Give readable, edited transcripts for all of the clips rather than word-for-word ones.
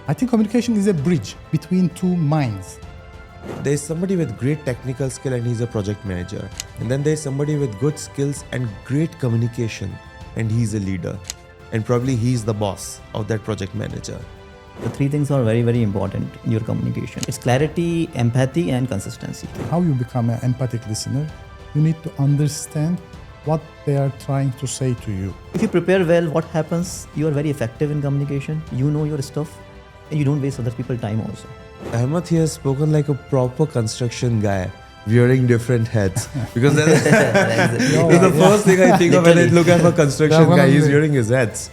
I think communication is a bridge between two minds. There's somebody with great technical skill and he's a project manager. And then there's somebody with good skills and great communication and he's a leader. And probably he's the boss of that project manager. The three things are very, very important in your communication. It's clarity, empathy, and consistency. How you become an empathic listener, you need to understand what they are trying to say to you. If you prepare well, what happens? You are very effective in communication. You know your stuff, and you don't waste other people's time also. Ahmed here has spoken like a proper construction guy, wearing different hats. Because that's the first thing I think of when I look at a construction guy, he's wearing his hats.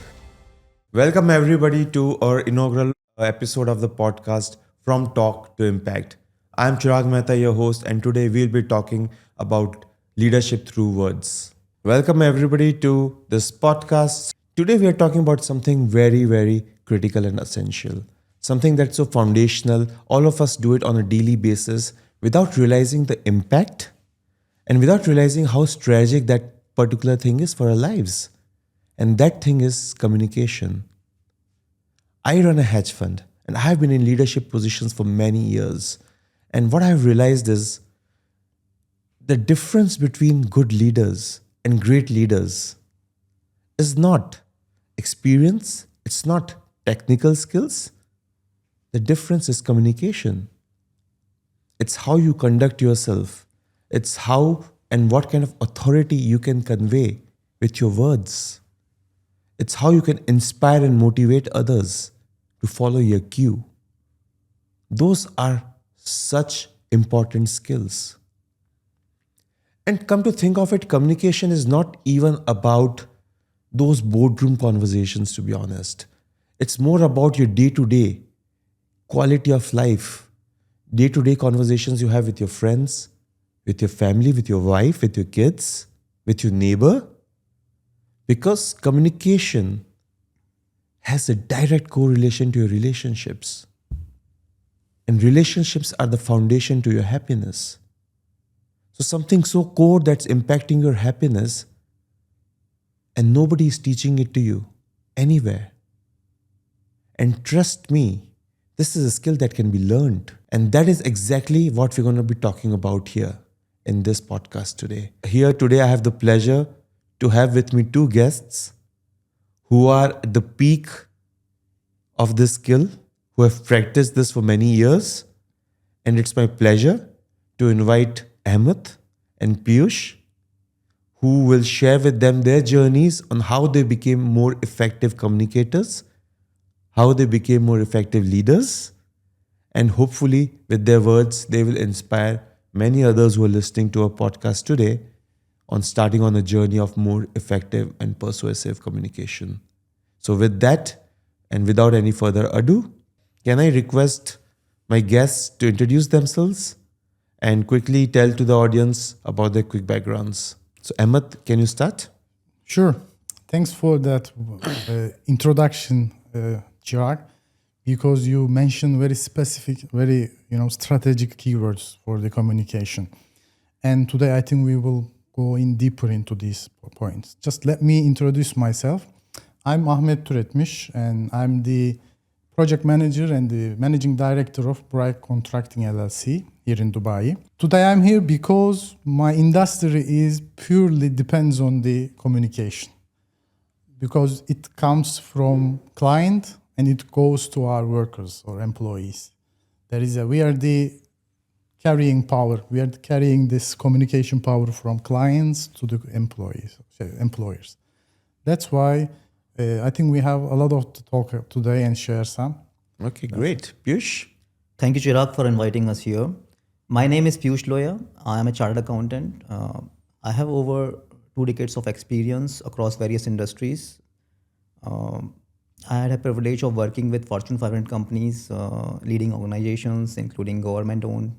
Welcome everybody to our inaugural episode of the podcast From Talk to Impact. I'm Chirag Mehta, your host, and today we'll be talking about leadership through words. Welcome everybody to this podcast. Today we are talking about something very, very critical and essential. Something that's so foundational. All of us do it on a daily basis without realizing the impact and without realizing how strategic that particular thing is for our lives. And that thing is communication. I run a hedge fund and I have been in leadership positions for many years. And what I've realized is the difference between good leaders and great leaders is not experience, it's not technical skills. The difference is communication. It's how you conduct yourself. It's how and what kind of authority you can convey with your words. It's how you can inspire and motivate others to follow your cue. Those are such important skills. And come to think of it, communication is not even about those boardroom conversations, to be honest. It's more about your day-to-day quality of life, day-to-day conversations you have with your friends, with your family, with your wife, with your kids, with your neighbor. Because communication has a direct correlation to your relationships. And relationships are the foundation to your happiness. So something so core that's impacting your happiness and nobody is teaching it to you anywhere. And trust me, this is a skill that can be learned. And that is exactly what we're going to be talking about here in this podcast today. Here today I have the pleasure to have with me two guests who are at the peak of this skill, who have practiced this for many years. And it's my pleasure to invite Ahmed and Piyush, who will share with them their journeys on how they became more effective communicators, how they became more effective leaders, and hopefully with their words, they will inspire many others who are listening to our podcast today on starting on a journey of more effective and persuasive communication. So with that, and without any further ado, can I request my guests to introduce themselves and quickly tell to the audience about their quick backgrounds. So Ahmed, can you start? Sure. Thanks for that introduction, Chirag, because you mentioned very specific, very strategic keywords for the communication. And today I think we will go in deeper into these points. Just let me introduce myself. I'm Ahmed Turetmish, and I'm the project manager and the managing director of Bright Contracting LLC here in Dubai. Today I'm here because my industry is purely depends on the communication, because it comes from client and it goes to our workers or employees. We are the carrying power. We are carrying this communication power from clients to the employers. That's why I think we have a lot of to talk today and share some. Okay, great. Piyush? Thank you, Chirag, for inviting us here. My name is Piyush Loya. I am a chartered accountant. I have over 2 decades of experience across various industries. I had a privilege of working with Fortune 500 companies, leading organizations, including government-owned,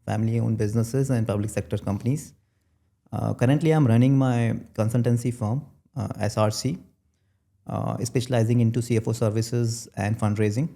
family-owned businesses and public sector companies. Currently, I'm running my consultancy firm, SRC, specializing into CFO services and fundraising.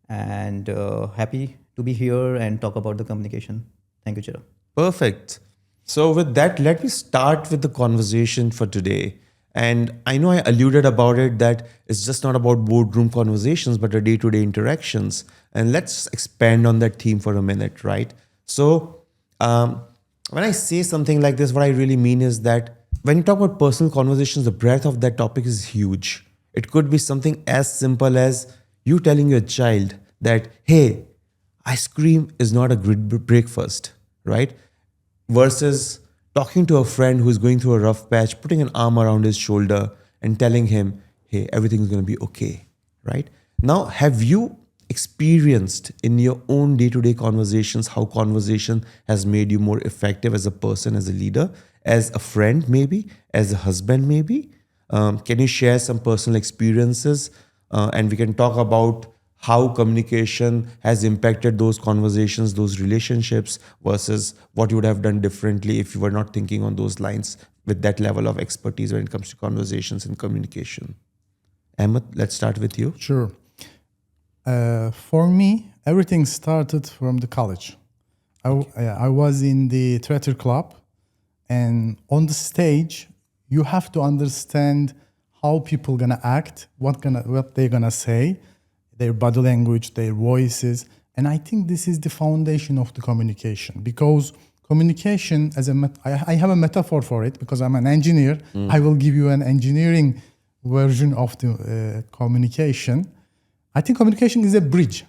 And happy to be here and talk about the communication. Thank you, Chirag. Perfect. So with that, let me start with the conversation for today. And I know I alluded about it that it's just not about boardroom conversations, but the day-to-day interactions. And let's expand on that theme for a minute, right? So when I say something like this, what I really mean is that when you talk about personal conversations, the breadth of that topic is huge. It could be something as simple as you telling your child that, hey, ice cream is not a good breakfast, right? Versus talking to a friend who's going through a rough patch, putting an arm around his shoulder and telling him, hey, everything's going to be okay, right? Now, have you experienced in your own day-to-day conversations how conversation has made you more effective as a person, as a leader, as a friend maybe, as a husband maybe? Can you share some personal experiences and we can talk about how communication has impacted those conversations, those relationships versus what you would have done differently if you were not thinking on those lines with that level of expertise when it comes to conversations and communication? Ahmed, let's start with you. Sure. For me, everything started from the college. I was in the theater club, and on the stage, you have to understand how people gonna act, what they're gonna say, their body language, their voices. And I think this is the foundation of the communication, because communication, I have a metaphor for it because I'm an engineer. I will give you an engineering version of the communication. I think communication is a bridge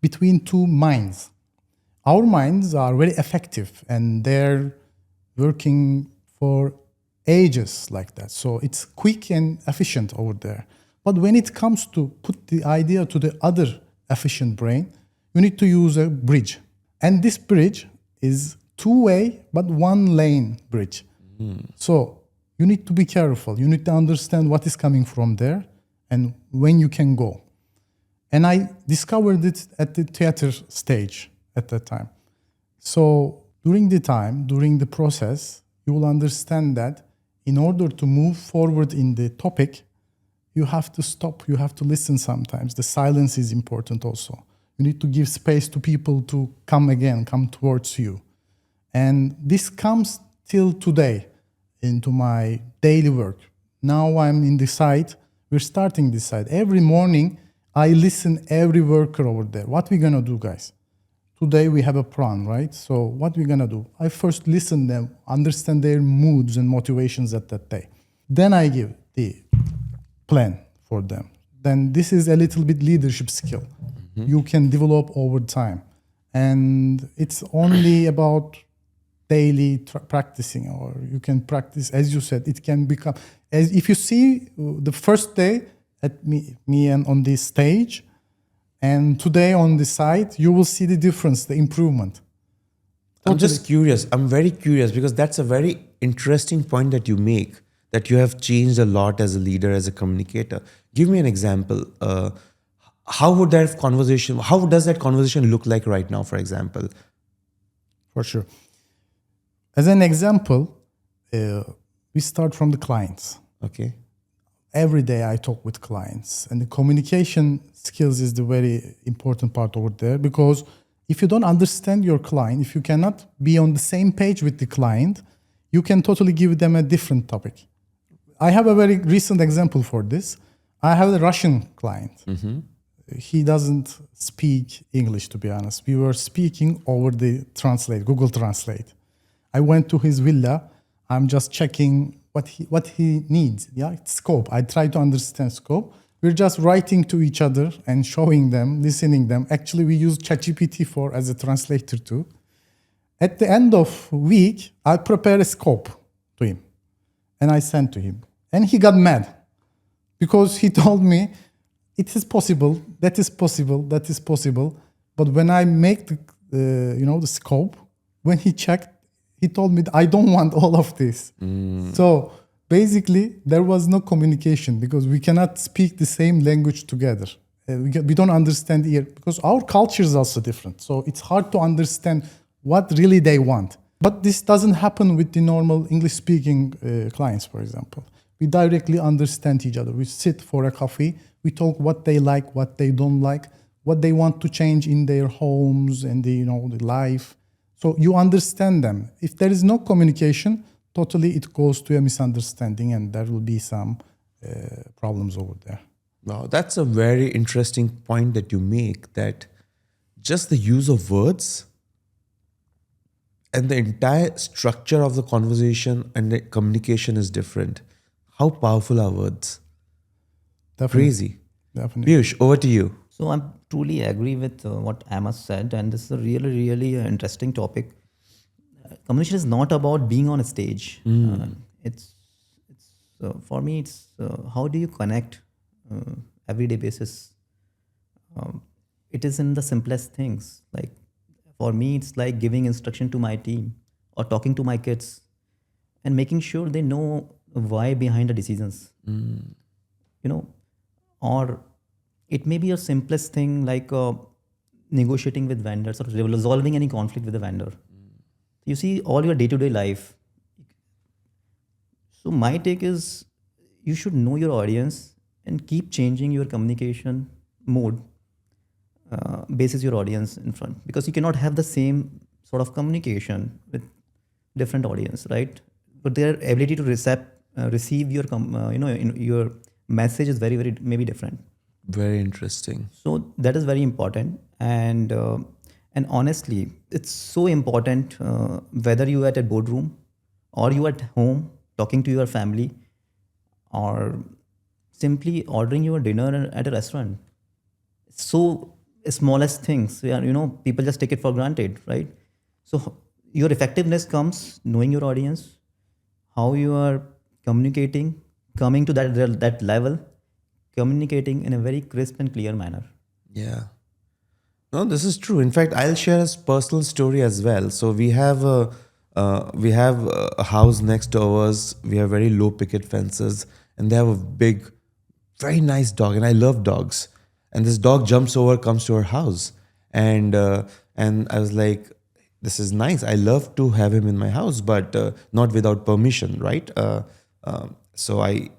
between two minds. Our minds are very effective and they're working for ages like that. So it's quick and efficient over there. But when it comes to put the idea to the other efficient brain, you need to use a bridge. And this bridge is two-way, but one-lane bridge. So you need to be careful. You need to understand what is coming from there and when you can go. And I discovered it at the theater stage at that time. So during the process, you will understand that in order to move forward in the topic, you have to stop, you have to listen sometimes. The silence is important also. You need to give space to people to come towards you. And this comes till today into my daily work. Now I'm in the site, we're starting this site. Every morning, I listen every worker over there. What we gonna do, guys? Today we have a plan, right? So what we gonna do? I first listen them, understand their moods and motivations at that day. Then I give the plan for them. Then this is a little bit leadership skill. You can develop over time. And it's only about daily practicing, or you can practice, as you said, it can become, as if you see the first day at me and on this stage, and today on the site, you will see the difference, the improvement. I'm just curious. I'm very curious because that's a very interesting point that you make, that you have changed a lot as a leader, as a communicator. Give me an example. How does that conversation look like right now, for example? For sure. As an example, we start from the clients. Okay. Every day I talk with clients, and the communication skills is the very important part over there, because if you don't understand your client, if you cannot be on the same page with the client, you can totally give them a different topic. I have a very recent example for this. I have a Russian client. He doesn't speak English, to be honest. We were speaking over the Google Translate. I went to his villa. I'm just checking what he needs. Yeah, it's scope. I try to understand scope. We're just writing to each other and showing them, listening them. Actually, we use ChatGPT as a translator too. At the end of week, I prepare a scope to him, and I sent to him. And he got mad because he told me, it is possible, that is possible, that is possible. But when I make the scope, when he checked, he told me, I don't want all of this. So basically, there was no communication because we cannot speak the same language together. We don't understand here because our culture is also different. So it's hard to understand what really they want. But this doesn't happen with the normal English-speaking clients, for example. We directly understand each other. We sit for a coffee. We talk what they like, what they don't like, what they want to change in their homes and the life. So you understand them. If there is no communication, totally it goes to a misunderstanding, and there will be some problems over there. Wow, that's a very interesting point that you make, that just the use of words and the entire structure of the conversation and the communication is different. How powerful are words? Definitely. Crazy. Definitely. Piyush, over to you. So I truly agree with what Ahmed said, and this is a really interesting topic. Communication is not about being on a stage. It's for me. It's how do you connect everyday basis. It is in the simplest things. Like for me, it's like giving instruction to my team or talking to my kids and making sure they know why behind the decisions. Or it may be a simplest thing like negotiating with vendors or resolving any conflict with a vendor. You see all your day-to-day life. So my take is you should know your audience and keep changing your communication mode basis your audience in front, because you cannot have the same sort of communication with different audience, right? But their ability to receive your your message is very maybe different. Very interesting. So that is very important, and honestly, it's so important whether you at a boardroom or you at home talking to your family or simply ordering your dinner at a restaurant. So smallest things, people just take it for granted, right? So your effectiveness comes knowing your audience, how you are communicating, coming to that level, communicating in a very crisp and clear manner. Yeah. No, this is true. In fact, I'll share a personal story as well. So we have a house next to ours. We have very low picket fences, and they have a big, very nice dog. And I love dogs. And this dog jumps over, comes to our house, and I was like, "This is nice. I love to have him in my house, but not without permission, right?" So I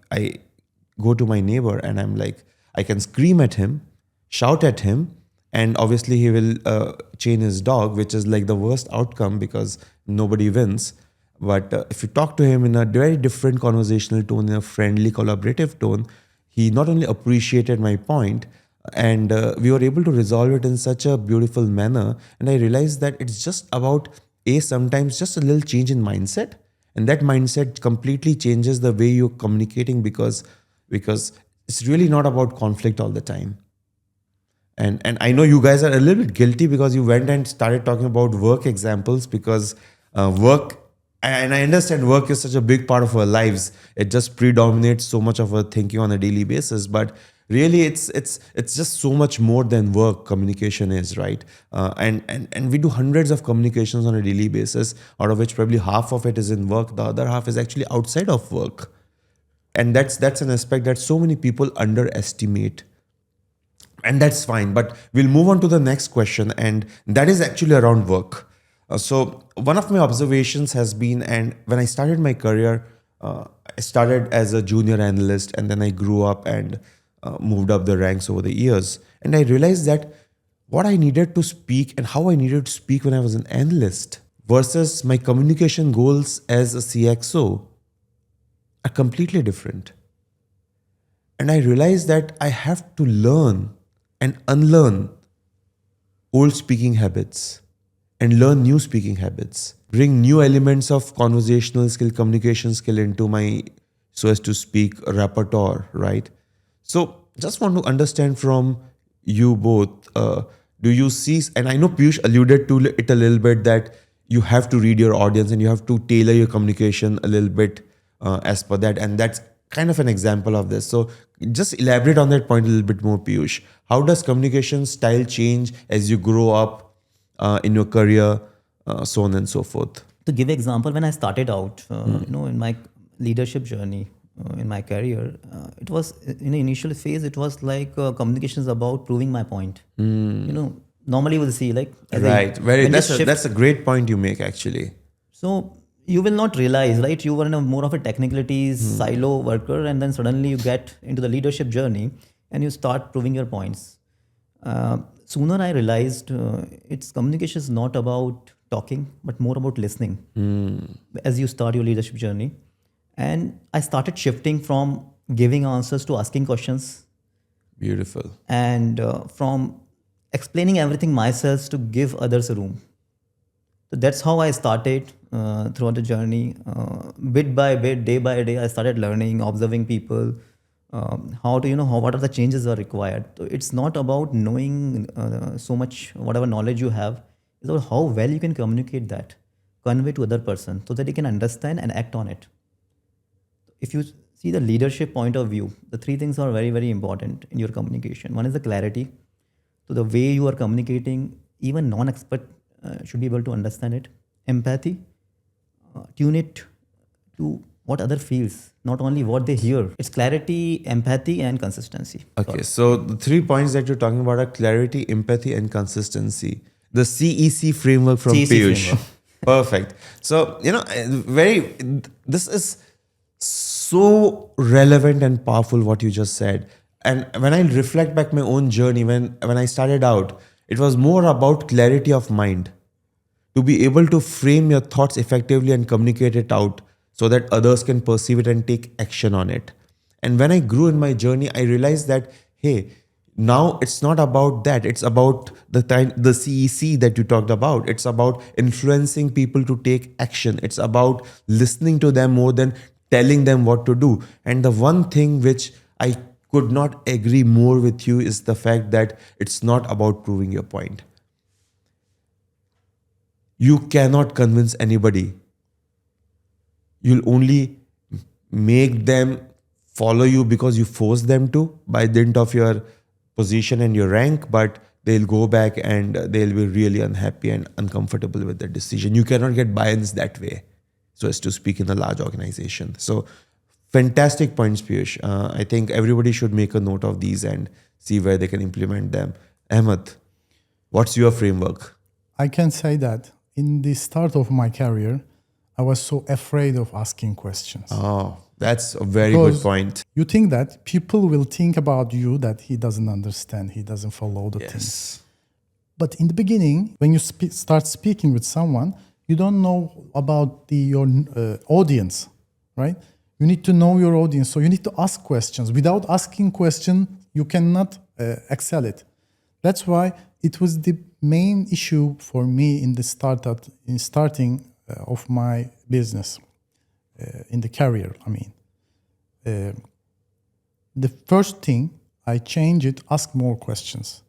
go to my neighbor, and I'm like, I can scream at him, shout at him, and obviously he will chain his dog, which is like the worst outcome because nobody wins. But if you talk to him in a very different conversational tone, in a friendly, collaborative tone, he not only appreciated my point, and we were able to resolve it in such a beautiful manner. And I realized that it's just about sometimes just a little change in mindset, and that mindset completely changes the way you're communicating, because it's really not about conflict all the time. And I know you guys are a little bit guilty because you went and started talking about work examples, because work, and I understand work is such a big part of our lives. It just predominates so much of our thinking on a daily basis. But really, it's just so much more than work. Communication is, right, and we do hundreds of communications on a daily basis, out of which probably half of it is in work. The other half is actually outside of work, and that's an aspect that so many people underestimate. And that's fine, but we'll move on to the next question, and that is actually around work. So one of my observations has been, and when I started my career, I started as a junior analyst, and then I grew up and moved up the ranks over the years. And I realized that what I needed to speak and how I needed to speak when I was an analyst versus my communication goals as a CXO are completely different. And I realized that I have to learn and unlearn old speaking habits and learn new speaking habits, bring new elements of conversational skill, communication skill into my, so as to speak, repertoire, right? So just want to understand from you both, do you see, and I know Piyush alluded to it a little bit, that you have to read your audience and you have to tailor your communication a little bit as per that. And that's kind of an example of this. So just elaborate on that point a little bit more, Piyush. How does communication style change as you grow up in your career, so on and so forth? To give example, when I started out, in my leadership journey, in my career, it was in the initial phase, it was like communication is about proving my point. Normally we'll see like right, that's a great point you make, actually. So you will not realize, right? You were in a more of a technicalities silo worker, and then suddenly you get into the leadership journey and you start proving your points. Sooner I realized its communication is not about talking, but more about listening as you start your leadership journey. And I started shifting from giving answers to asking questions, Beautiful. and from explaining everything myself to give others a room. So that's how I started throughout the journey. Bit by bit, day by day, I started learning, observing people, how to, what are the changes are required. So it's not about knowing so much, whatever knowledge you have, it's about how well you can communicate that, convey to other person so that they can understand and act on it. If you see the leadership point of view, the three things are very, very important in your communication. One is the clarity. So the way you are communicating, even non-expert should be able to understand it. Empathy, tune it to what other feels, not only what they hear. It's clarity, empathy, and consistency. Okay, so the 3 points that you're talking about are clarity, empathy, and consistency. The CEC framework from CEC Piyush. framework. Perfect. So, this is so relevant and powerful what you just said. And when I reflect back my own journey, when I started out, it was more about clarity of mind. To be able to frame your thoughts effectively and communicate it out so that others can perceive it and take action on it. And when I grew in my journey, I realized that, hey, now it's not about that. It's about the CEC that you talked about. It's about influencing people to take action. It's about listening to them more than telling them what to do. And the one thing which I could not agree more with you is the fact that it's not about proving your point. You cannot convince anybody. You'll only make them follow you because you force them to by dint of your position and your rank, but they'll go back and they'll be really unhappy and uncomfortable with the decision. You cannot get buy-ins that way, so as to speak, in a large organization. So fantastic points, Piyush. I think everybody should make a note of these and see where they can implement them. Ahmed, what's your framework? I can say that in the start of my career, I was so afraid of asking questions. Oh, that's a very Because good point. You think that people will think about you that he doesn't understand, he doesn't follow the things. Yes. But in the beginning, when you start speaking with someone, you don't know about your audience, right? You need to know your audience. So you need to ask questions. Without asking questions, you cannot excel it. That's why it was the main issue for me in starting of my business, in the career, I mean. The first thing, I change it, ask more questions.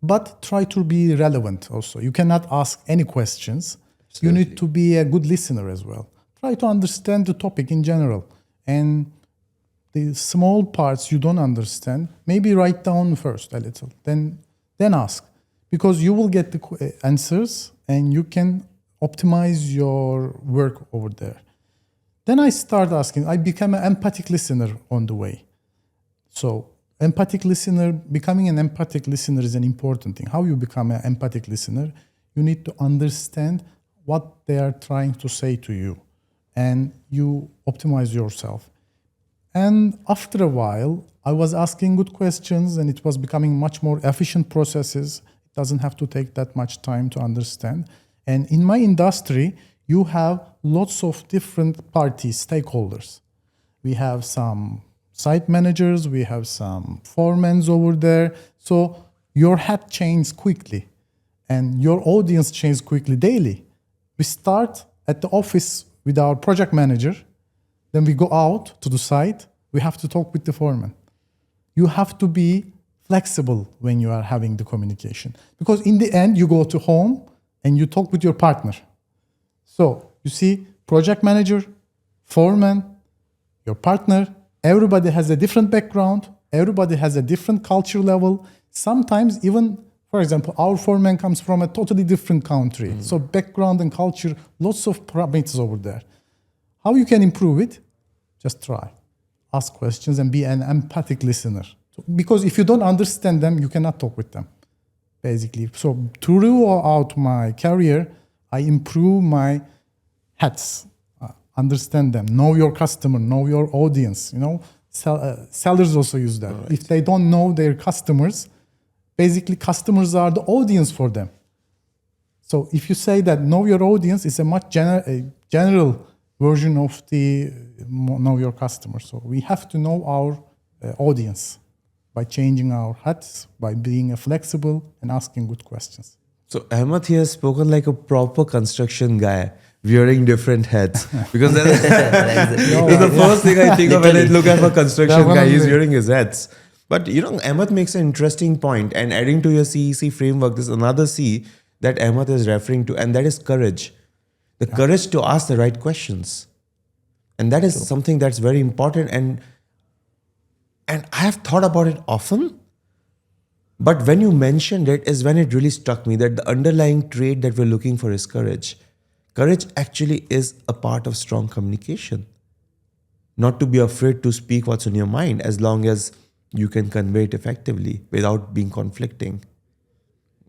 But try to be relevant also. You cannot ask any questions. Absolutely. You need to be a good listener as well. Try to understand the topic in general. And the small parts you don't understand, maybe write down first a little, then ask. Because you will get the answers and you can optimize your work over there. Then I start asking. I become an empathic listener on the way. So becoming an empathic listener is an important thing. How you become an empathic listener? You need to understand what they are trying to say to you, and you optimize yourself. And after a while, I was asking good questions, and it was becoming much more efficient processes. It doesn't have to take that much time to understand. And in my industry, you have lots of different parties, stakeholders. We have some site managers, we have some foremen over there. So your hat changes quickly and your audience changes quickly daily. We start at the office with our project manager, then we go out to the site, we have to talk with the foreman. You have to be flexible when you are having the communication, because in the end, you go to home and you talk with your partner. So you see, project manager, foreman, your partner, everybody has a different background, everybody has a different culture level. Sometimes even, for example, our foreman comes from a totally different country. So background and culture, lots of parameters over there. How you can improve it? Just try. Ask questions and be an empathic listener. Because if you don't understand them, you cannot talk with them, basically. So throughout my career, I improve my hats. Understand them. Know your customer. Know your audience. Sellers also use that. Right. If they don't know their customers, basically customers are the audience for them. So if you say that know your audience is a much general version of the know your customer. So we have to know our audience by changing our hats, by being flexible and asking good questions. So Ahmed here has spoken like a proper construction guy, wearing different hats. Because that's the first thing I think of when I look at a construction guy, he's wearing his hats. But Ahmed makes an interesting point, and adding to your CEC framework, there's another C that Ahmed is referring to, and that is courage. The courage to ask the right questions. And that is something that's very important. And I have thought about it often. But when you mentioned it is when it really struck me that the underlying trait that we're looking for is courage. Courage actually is a part of strong communication. Not to be afraid to speak what's on your mind as long as you can convey it effectively without being conflicting.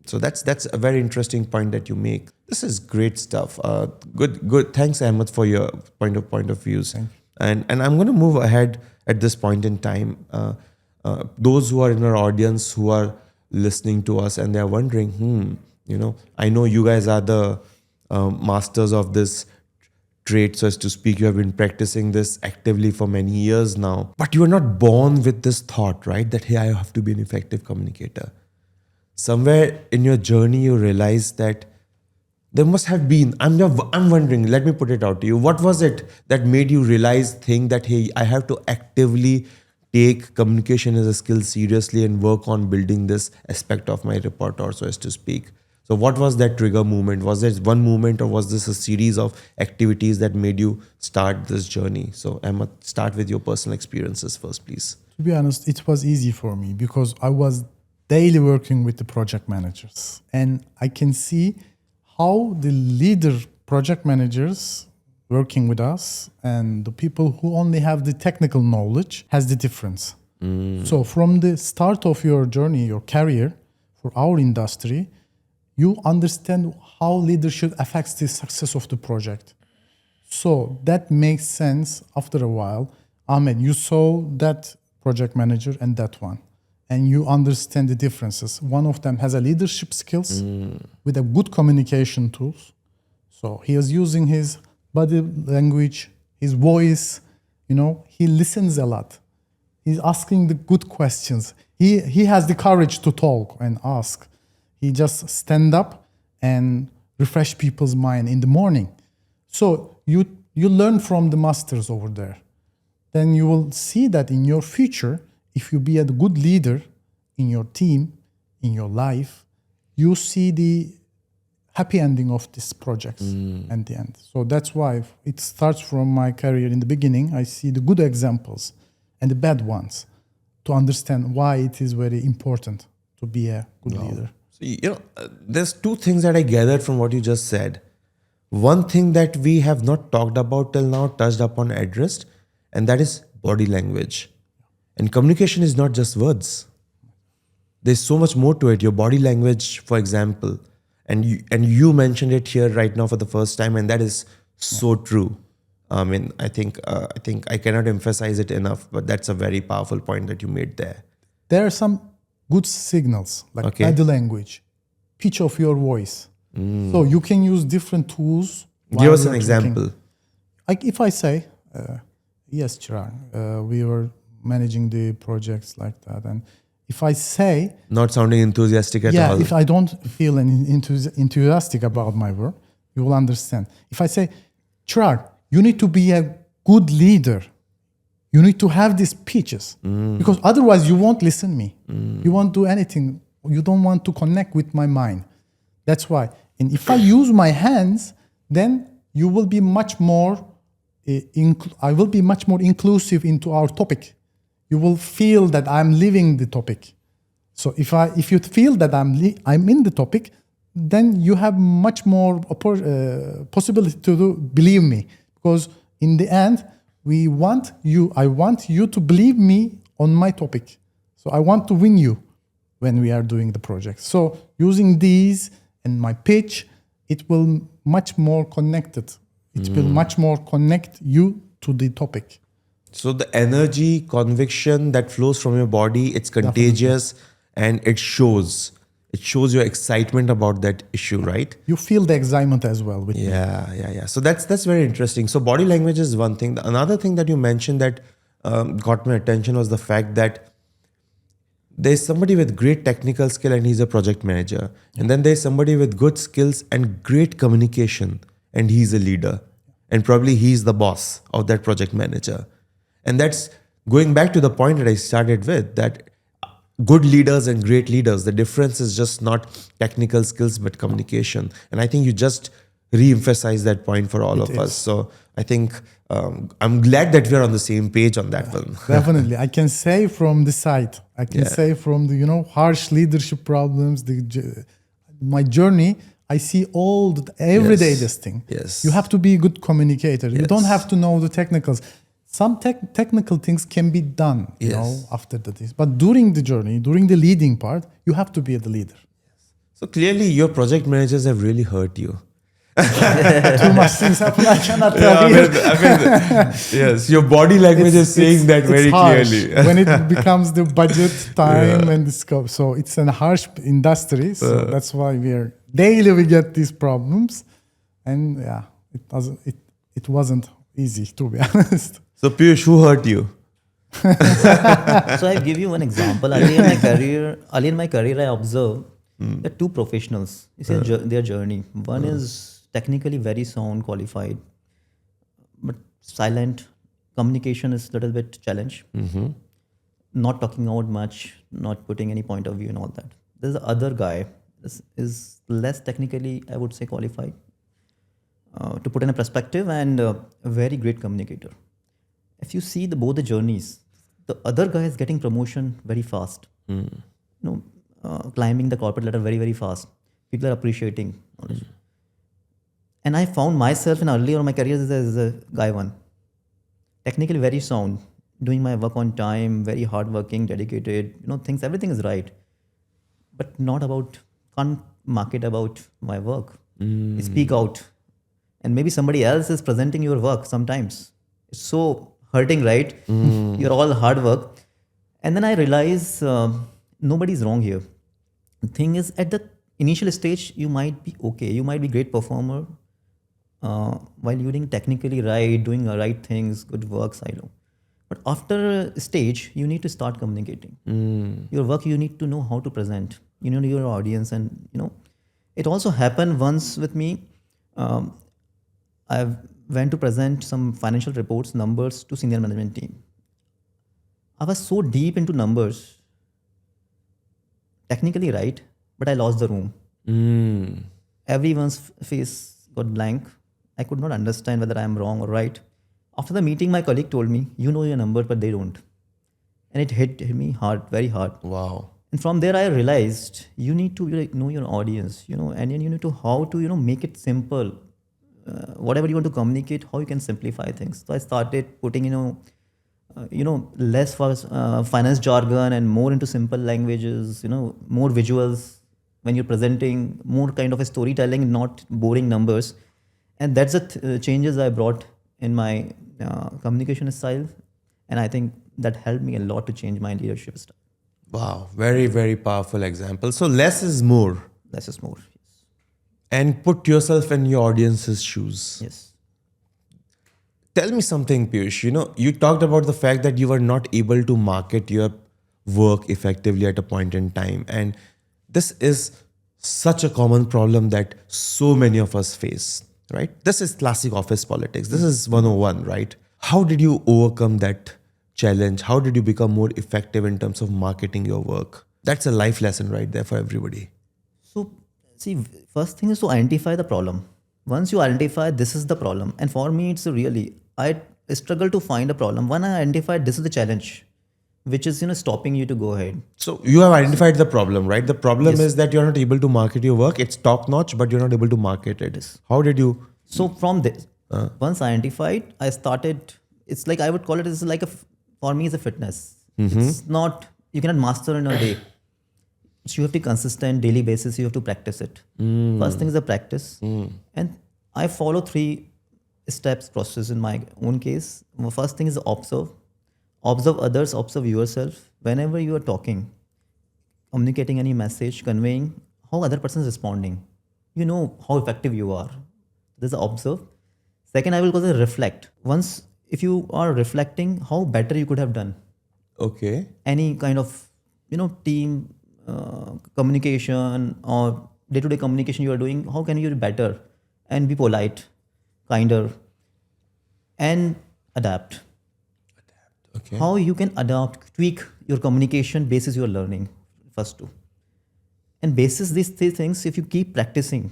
So that's a very interesting point that you make. This is great stuff. Good. Thanks, Ahmed, for your point of views. And I'm going to move ahead at this point in time. Those who are in our audience who are listening to us and they're wondering, I know you guys are the masters of this trait, so as to speak. You have been practicing this actively for many years now. But you are not born with this thought, right? That, hey, I have to be an effective communicator. Somewhere in your journey, you realize that there must have been, I'm wondering, let me put it out to you. What was it that made you think that, hey, I have to actively take communication as a skill seriously and work on building this aspect of my repertoire, so as to speak? So what was that trigger moment? Was it one moment, or was this a series of activities that made you start this journey? So Ahmed, start with your personal experiences first, please. To be honest, it was easy for me because I was daily working with the project managers. And I can see how the leader project managers working with us and the people who only have the technical knowledge has the difference. So from the start of your journey, your career, for our industry, you understand how leadership affects the success of the project. So that makes sense after a while. Ahmed, you saw that project manager and that one, and you understand the differences. One of them has a leadership skills with a good communication tools. So he is using his body language, his voice, he listens a lot. He's asking the good questions. He has the courage to talk and ask. He just stand up and refresh people's mind in the morning. So you learn from the masters over there. Then you will see that in your future, if you be a good leader in your team, in your life, you see the happy ending of this project at the end. So that's why it starts from my career in the beginning. I see the good examples and the bad ones to understand why it is very important to be a good leader. So, there's two things that I gathered from what you just said. One thing that we have not talked about till now, touched upon, addressed, and that is body language. And communication is not just words. There's so much more to it. Your body language, for example, and you mentioned it here right now for the first time, and that is so true. I mean, I think I cannot emphasize it enough, but that's a very powerful point that you made there. There are some good signals like body language, pitch of your voice. So you can use different tools. Give us an example. Like if I say, yes, Chirag, we were managing the projects like that. And if I say... Not sounding enthusiastic at all. Yeah, if I don't feel enthusiastic about my work, you will understand. If I say, Chirag, you need to be a good leader. You need to have these pitches because otherwise you won't listen me. You won't do anything. You don't want to connect with my mind. That's why. And if I use my hands, then you will be much more, I will be much more inclusive into our topic. You will feel that I'm living the topic. So if you feel that I'm in the topic, then you have much more possibility to believe me. Because in the end, I want you to believe me on my topic. So I want to win you when we are doing the project. So using these and my pitch, it will much more connected. It will much more connect you to the topic. So the energy, conviction that flows from your body, it's contagious and it shows. It shows your excitement about that issue, right? You feel the excitement as well with me. Yeah. So that's very interesting. So body language is one thing. Another thing that you mentioned that got my attention was the fact that there's somebody with great technical skill and he's a project manager. And then there's somebody with good skills and great communication and he's a leader. And probably he's the boss of that project manager. And that's going back to the point that I started with, that good leaders and great leaders, the difference is just not technical skills but communication. And I think you just re-emphasize that point for all of us. So I think I'm glad that we're on the same page on that one. Definitely. I can say from the side, I can say from the, harsh leadership problems, my journey, I see every day this thing. Yes. You have to be a good communicator. You don't have to know the technicals. Some technical things can be done, after that. But during the journey, during the leading part, you have to be the leader. So clearly your project managers have really hurt you. Too much things happen, I cannot tell you. Yes, your body language is saying that very harsh clearly. when it becomes the budget time and the scope. So it's a harsh industry. So that's why we get these problems. And it wasn't easy, to be honest. So Piyush, who hurt you? So I give you one example. Early in my career, I observed that two professionals, you see their journey. One is technically very sound, qualified, but silent. Communication is a little bit challenge. Not talking out much, not putting any point of view and all that. There's the other guy is less technically, I would say, qualified. To put in a perspective, and a very great communicator. If you see both the journeys, the other guy is getting promotion very fast. Climbing the corporate ladder very, very fast. People are appreciating knowledge. And I found myself early in my career as a guy one. Technically very sound, doing my work on time, very hardworking, dedicated, everything is right. But can't market about my work. Speak out. And maybe somebody else is presenting your work sometimes. It's so hurting, right? You're all hard work. And then I realize nobody's wrong here. The thing is, at the initial stage, you might be okay. You might be great performer while you're doing technically right, doing the right things, good work, silo. But after a stage, you need to start communicating. Your work, you need to know how to present. You know your audience, and it also happened once with me. I went to present some financial reports, numbers to senior management team. I was so deep into numbers, technically right, but I lost the room. Everyone's face got blank. I could not understand whether I am wrong or right. After the meeting, my colleague told me, you know your number, but they don't. And it hit me hard, very hard. Wow. And from there, I realized you need to know your audience, and you need to how to, make it simple. Whatever you want to communicate, how you can simplify things. So I started putting, less for finance jargon and more into simple languages, more visuals when you're presenting, more kind of a storytelling, not boring numbers. And that's the changes I brought in my communication style. And I think that helped me a lot to change my leadership style. Wow. Very, very powerful example. So less is more. Less is more. And put yourself in your audience's shoes. Yes. Tell me something, Piyush. You talked about the fact that you were not able to market your work effectively at a point in time. And this is such a common problem that so many of us face, right? This is classic office politics. This is 101, right? How did you overcome that challenge? How did you become more effective in terms of marketing your work? That's a life lesson right there for everybody. So, see, first thing is to identify the problem. Once you identify this is the problem, and for me, it's I struggle to find a problem. When I identified this is the challenge, which is stopping you to go ahead. So you have identified the problem, right? The problem is that you're not able to market your work. It's top notch, but you're not able to market it. Yes. How did you? So from this, once identified, I started. It's like I would call it as like for me, it's a fitness. It's not you cannot master in a day. So you have to be consistent daily basis. You have to practice it. First thing is the practice, and I follow 3 steps process in my own case. First thing is observe others, observe yourself. Whenever you are talking, communicating any message, conveying how other person is responding. You know how effective you are. There's a observe. Second, I will call it reflect. Once, if you are reflecting, how better you could have done Okay. any kind of team communication or day-to-day communication you are doing. How can you do better and be polite, kinder, and adapt? Okay. How you can adapt, tweak your communication basis you are learning first two, and basis these three things. If you keep practicing,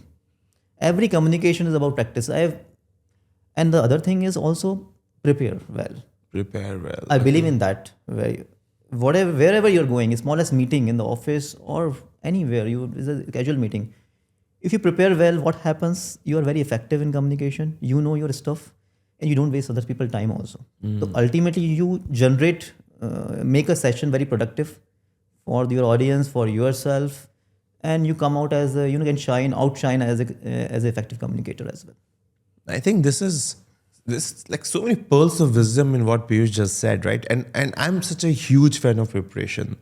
every communication is about practice. And the other thing is also prepare well. Prepare well. I believe in that. Wherever you're going, smallest meeting in the office or anywhere, is a casual meeting. If you prepare well, what happens? You are very effective in communication. You know your stuff, and you don't waste other people's time also. So ultimately, you make a session very productive for your audience, for yourself, and you come out as can outshine as an effective communicator as well. I think this is like so many pearls of wisdom in what Piyush just said, right? And I'm such a huge fan of preparation.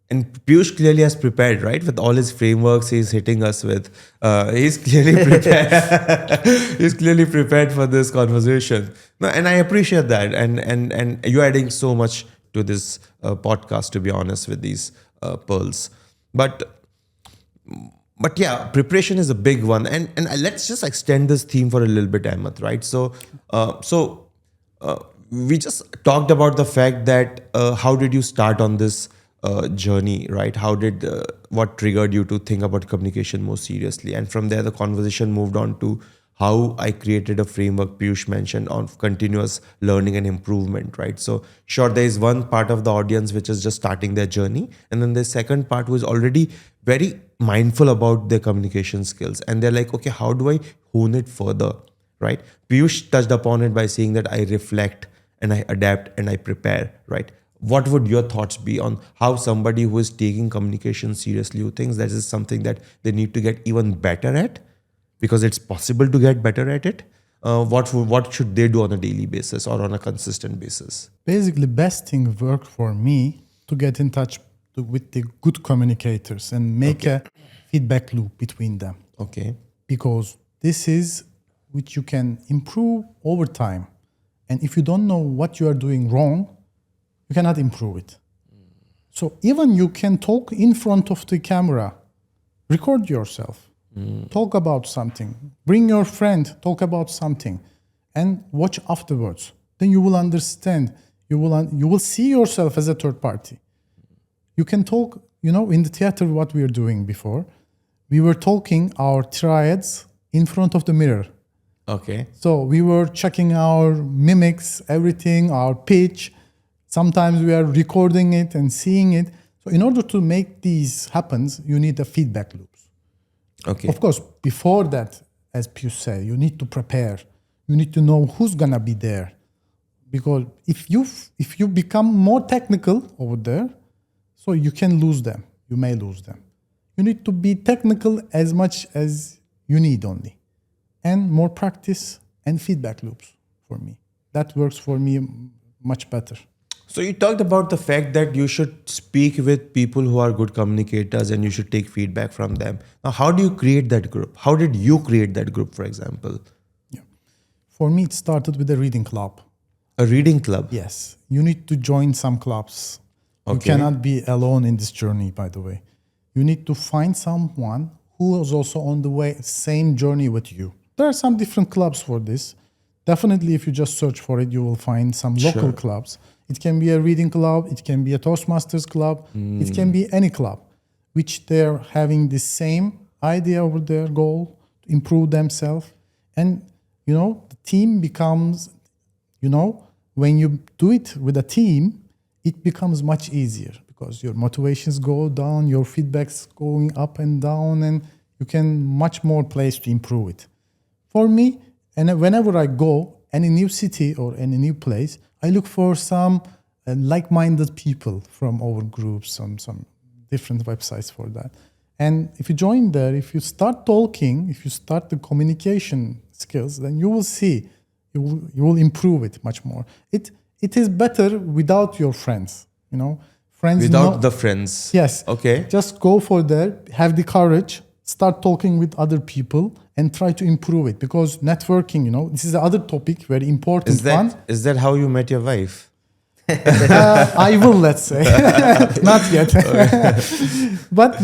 And Piyush clearly has prepared, right? With all his frameworks he's hitting us with. He's clearly prepared. He's clearly prepared for this conversation. No, and I appreciate that. And you're adding so much to this podcast, to be honest, with these pearls. But yeah, preparation is a big one, and let's just extend this theme for a little bit, Ahmed. Right? So we just talked about the fact that how did you start on this journey, right? How did what triggered you to think about communication more seriously, and from there the conversation moved on to how I created a framework Piyush mentioned on continuous learning and improvement, right? So sure, there is one part of the audience which is just starting their journey, and then the second part who is already very mindful about their communication skills, and they're like, okay, how do I hone it further, right? Piyush touched upon it by saying that I reflect and I adapt and I prepare, right? What would your thoughts be on how somebody who is taking communication seriously, who thinks that is something that they need to get even better at, because it's possible to get better at it? What should they do on a daily basis or on a consistent basis? Basically, best thing worked for me to get in touch with the good communicators and make a feedback loop between them. Okay. Because this is which you can improve over time. And if you don't know what you are doing wrong, you cannot improve it. So even you can talk in front of the camera, record yourself, talk about something, bring your friend, talk about something, and watch afterwards. Then you will understand. You will see yourself as a third party. You can talk, in the theater, what we were doing before. We were talking our triads in front of the mirror. Okay. So we were checking our mimics, everything, our pitch. Sometimes we are recording it and seeing it. So in order to make these happen, you need a feedback loops. Okay. Of course, before that, as Piyush said, you need to prepare. You need to know who's gonna be there. Because if you become more technical over there, so you can lose them. You may lose them. You need to be technical as much as you need only. And more practice and feedback loops for me. That works for me much better. So you talked about the fact that you should speak with people who are good communicators and you should take feedback from them. Now, how do you create that group? How did you create that group, for example? Yeah. For me, it started with a reading club. A reading club? Yes. You need to join some clubs. Okay. You cannot be alone in this journey, by the way. You need to find someone who is also on the same journey with you. There are some different clubs for this. Definitely, if you just search for it, you will find some local clubs. It can be a reading club. It can be a Toastmasters club. It can be any club, which they're having the same idea over their goal to improve themselves. And, the team becomes, when you do it with a team, it becomes much easier because your motivations go down, your feedback's going up and down, and you can much more place to improve it. For me, and whenever I go any new city or any new place, I look for some like-minded people from our groups, some different websites for that. And if you join there, if you start talking, if you start the communication skills, then you will see, you will improve it much more. It is better without your friends. Friends Without know- the friends. Yes. Okay. Just go for there, have the courage, start talking with other people and try to improve it, because networking, this is the other topic, very important one. Is that how you met your wife? I will, let's say. Not yet. But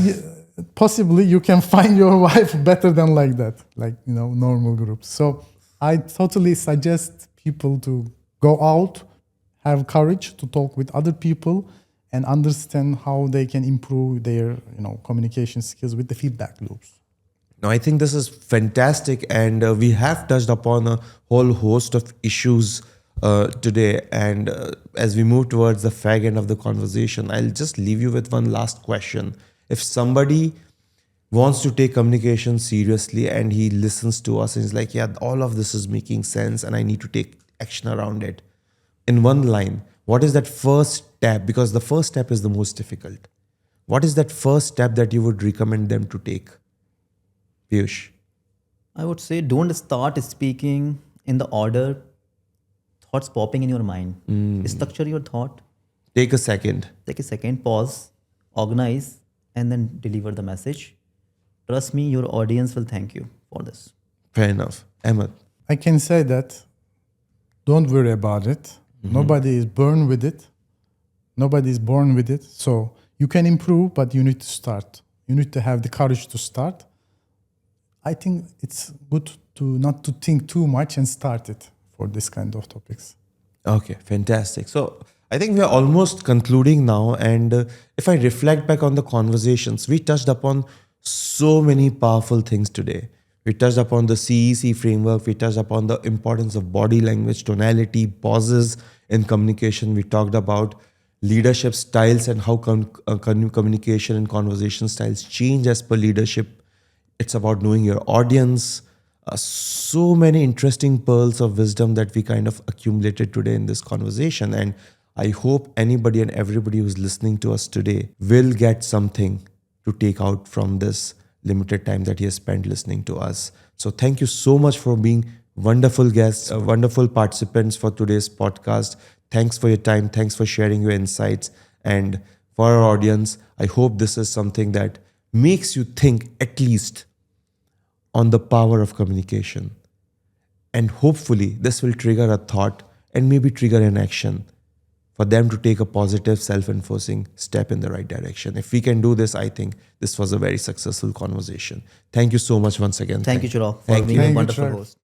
possibly you can find your wife better than like that, like, normal groups. So I totally suggest people to go out, have courage to talk with other people and understand how they can improve their, communication skills with the feedback loops. No, I think this is fantastic, and we have touched upon a whole host of issues today. And as we move towards the fag end of the conversation, I'll just leave you with one last question. If somebody wants to take communication seriously and he listens to us and he's like, yeah, all of this is making sense and I need to take action around it. In one line, what is that first step? Because the first step is the most difficult. What is that first step that you would recommend them to take? Piyush. I would say don't start speaking in the order thoughts popping in your mind. Structure your thought. Take a second. Take a second, pause, organize, and then deliver the message. Trust me, your audience will thank you for this. Fair enough. Ahmed. I can say that don't worry about it. Nobody is born with it. Nobody is born with it. So you can improve, but you need to start. You need to have the courage to start. I think it's good to not to think too much and start it for this kind of topics. Okay, fantastic. So I think we are almost concluding now. And if I reflect back on the conversations, we touched upon so many powerful things today. We touched upon the CEC framework. We touched upon the importance of body language, tonality, pauses in communication. We talked about leadership styles and how communication and conversation styles change as per leadership. It's about knowing your audience. So many interesting pearls of wisdom that we kind of accumulated today in this conversation. And I hope anybody and everybody who's listening to us today will get something to take out from this limited time that he has spent listening to us. So thank you so much for being wonderful guests, wonderful participants for today's podcast. Thanks for your time. Thanks for sharing your insights. And for our audience, I hope this is something that makes you think at least on the power of communication. And hopefully this will trigger a thought and maybe trigger an action for them to take a positive self-enforcing step in the right direction. If we can do this, I think this was a very successful conversation. Thank you so much once again. Thank you, Chirag, for Thank being you. a Thank you, wonderful Chirag. host.